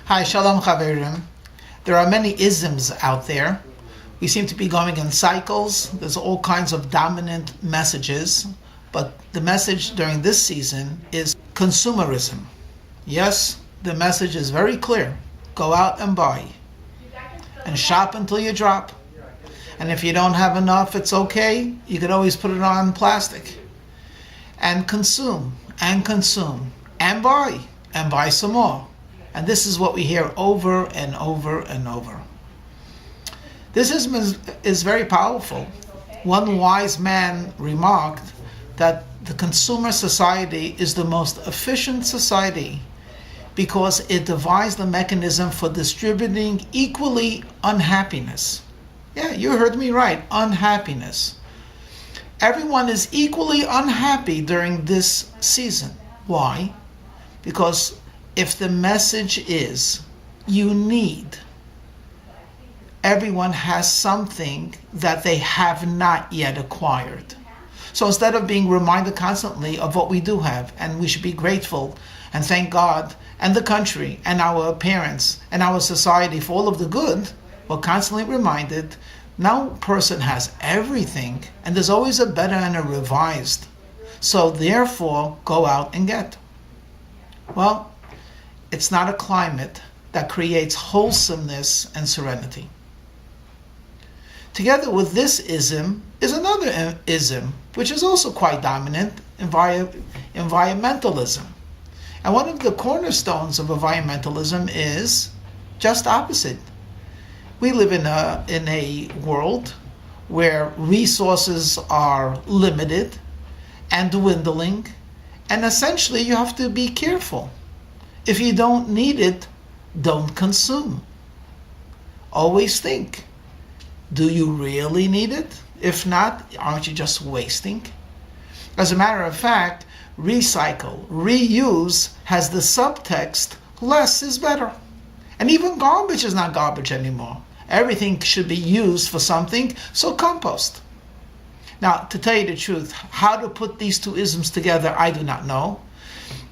Hi, Shalom Chaverim. There are many isms out there. We seem to be going in cycles. There's all kinds of dominant messages. But the message during this season is consumerism. Yes, the message is very clear. Go out and buy. And shop until you drop. And if you don't have enough, it's okay. You can always put it on plastic. And consume, and buy some more. And this is what we hear over and over and over. This is very powerful. One wise man remarked that the consumer society is the most efficient society because it devised the mechanism for distributing equally unhappiness. Yeah, you heard me right, unhappiness. Everyone is equally unhappy during this season. Why? Because if the message is you need, everyone has something that they have not yet acquired. So instead of being reminded constantly of what we do have, and we should be grateful and thank God and the country and our parents and our society for all of the good, we're constantly reminded no person has everything, and there's always a better and a revised. So therefore, go out and get. Well, it's not a climate that creates wholesomeness and serenity. Together with this ism is another ism, which is also quite dominant, environmentalism. And one of the cornerstones of environmentalism is just opposite. We live in a world where resources are limited and dwindling, and essentially you have to be careful. If you don't need it, don't consume. Always think, do you really need it? If not, aren't you just wasting? As a matter of fact, recycle, reuse has the subtext, less is better. And even garbage is not garbage anymore. Everything should be used for something, so compost. Now, to tell you the truth, how to put these two isms together, I do not know.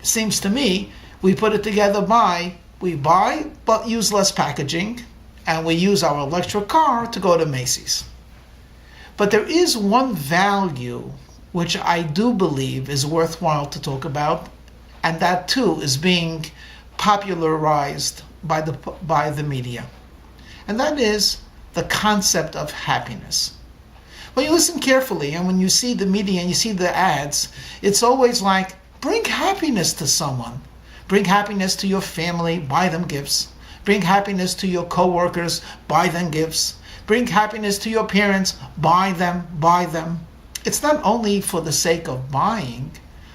It seems to me we put it together by, we buy but use less packaging, and we use our electric car to go to Macy's. But there is one value which I do believe is worthwhile to talk about, and that too is being popularized by the media. And that is the concept of happiness. When you listen carefully and when you see the media and you see the ads, it's always like, bring happiness to someone. Bring happiness to your family, buy them gifts. Bring happiness to your co-workers, buy them gifts. Bring happiness to your parents, buy them. It's not only for the sake of buying,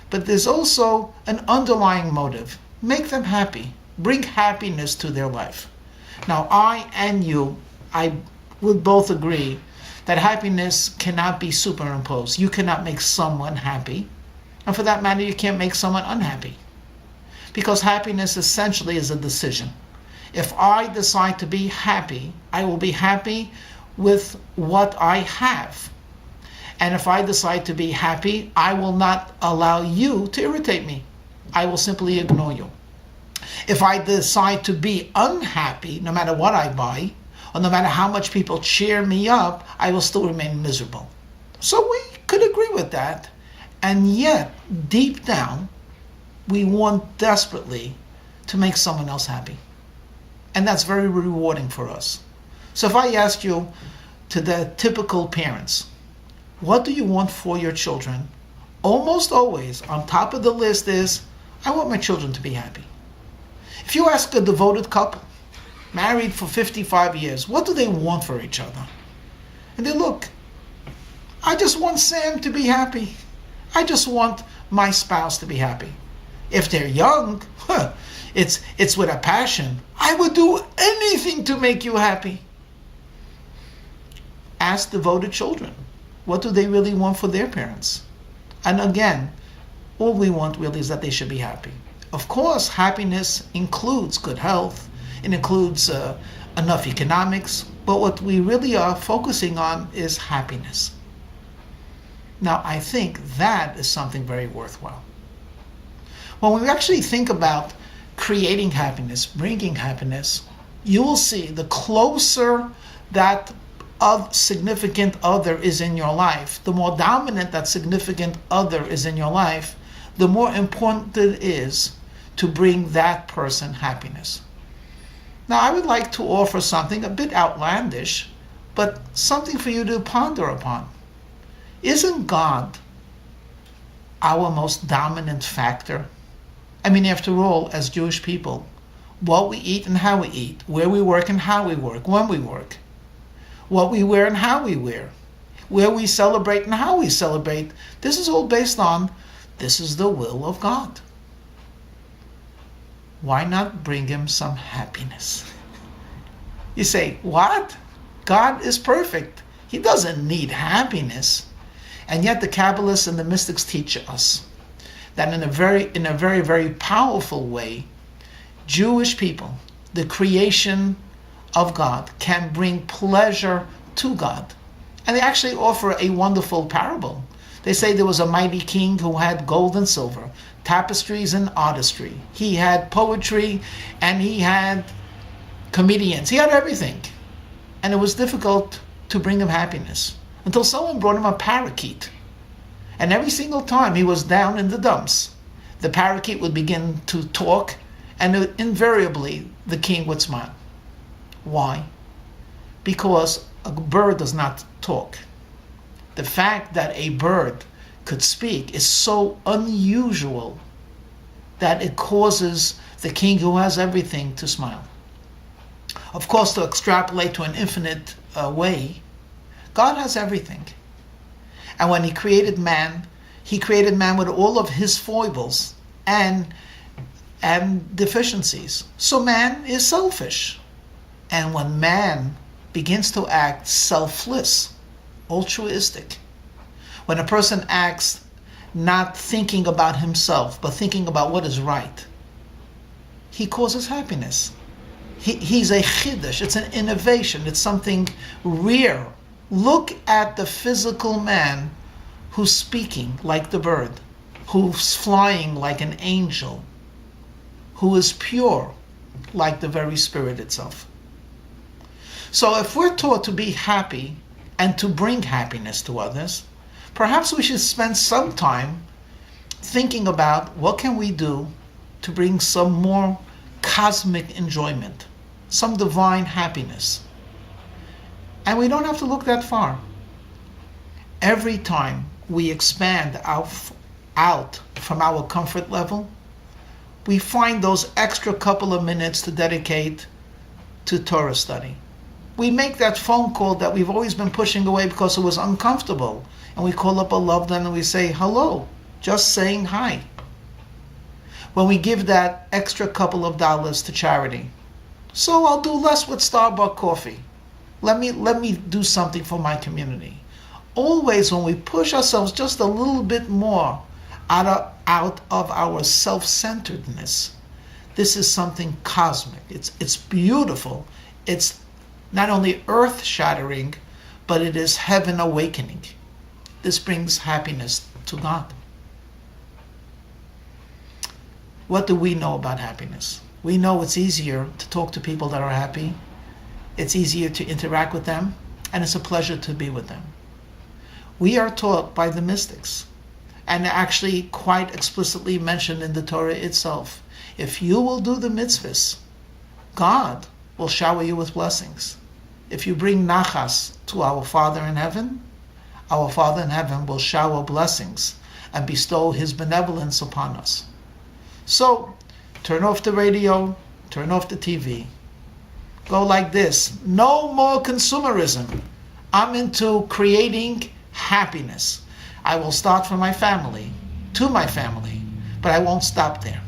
but there's also an underlying motive. Make them happy. Bring happiness to their life. Now, I and you, I would both agree that happiness cannot be superimposed. You cannot make someone happy. And for that matter, you can't make someone unhappy. Because happiness essentially is a decision. If I decide to be happy, I will be happy with what I have. And if I decide to be happy, I will not allow you to irritate me. I will simply ignore you. If I decide to be unhappy, no matter what I buy, or no matter how much people cheer me up, I will still remain miserable. So we could agree with that. And yet, deep down, we want desperately to make someone else happy. And that's very rewarding for us. So if I asked you, to the typical parents, what do you want for your children? Almost always on top of the list is, I want my children to be happy. If you ask a devoted couple, married for 55 years, what do they want for each other? And they look, I just want Sam to be happy. I just want my spouse to be happy. If they're young, it's with a passion. I would do anything to make you happy. Ask devoted children, what do they really want for their parents? And again, all we want really is that they should be happy. Of course, happiness includes good health. It includes enough economics. But what we really are focusing on is happiness. Now, I think that is something very worthwhile. When we actually think about creating happiness, bringing happiness, you will see the closer that significant other is in your life, the more dominant that significant other is in your life, the more important it is to bring that person happiness. Now, I would like to offer something a bit outlandish, but something for you to ponder upon. Isn't God our most dominant factor? I mean, after all, as Jewish people, what we eat and how we eat, where we work and how we work, when we work, what we wear and how we wear, where we celebrate and how we celebrate, this is all based on, this is the will of God. Why not bring him some happiness? You say, what? God is perfect. He doesn't need happiness. And yet the Kabbalists and the mystics teach us that in a very, very powerful way, Jewish people, the creation of God, can bring pleasure to God. And they actually offer a wonderful parable. They say there was a mighty king who had gold and silver, tapestries and artistry. He had poetry and he had comedians. He had everything. And it was difficult to bring him happiness until someone brought him a parakeet. And every single time he was down in the dumps, the parakeet would begin to talk, and invariably the king would smile. Why? Because a bird does not talk. The fact that a bird could speak is so unusual that it causes the king who has everything to smile. Of course, to extrapolate to an infinite way, God has everything. And when he created man with all of his foibles and deficiencies. So man is selfish. And when man begins to act selfless, altruistic, when a person acts not thinking about himself, but thinking about what is right, he causes happiness. He's a chiddush. It's an innovation. It's something rare. Look at the physical man who's speaking like the bird, who's flying like an angel, who is pure like the very spirit itself. So if we're taught to be happy and to bring happiness to others, perhaps we should spend some time thinking about what can we do to bring some more cosmic enjoyment, some divine happiness. And we don't have to look that far. Every time we expand out from our comfort level, we find those extra couple of minutes to dedicate to Torah study. We make that phone call that we've always been pushing away because it was uncomfortable. And we call up a loved one and we say, hello, just saying hi. When we give that extra couple of dollars to charity, so I'll do less with Starbucks coffee. Let me do something for my community. Always when we push ourselves just a little bit more out of our self-centeredness, this is something cosmic. It's beautiful. It's not only earth-shattering, but it is heaven awakening. This brings happiness to God. What do we know about happiness? We know it's easier to talk to people that are happy. It's easier to interact with them, and it's a pleasure to be with them. We are taught by the mystics, and actually quite explicitly mentioned in the Torah itself, if you will do the mitzvahs, God will shower you with blessings. If you bring nachas to our Father in heaven, our Father in heaven will shower blessings and bestow his benevolence upon us. So, turn off the radio, turn off the TV. Go like this. No more consumerism. I'm into creating happiness. I will start from my family, to my family, but I won't stop there.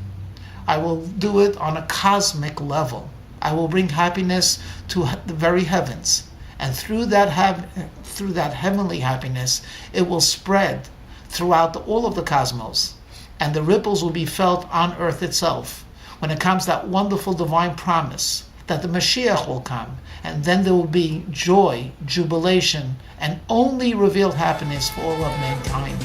I will do it on a cosmic level. I will bring happiness to the very heavens. And through that heavenly happiness, it will spread throughout all of the cosmos. And the ripples will be felt on earth itself when it comes that wonderful divine promise that the Mashiach will come, and then there will be joy, jubilation, and only revealed happiness for all of mankind.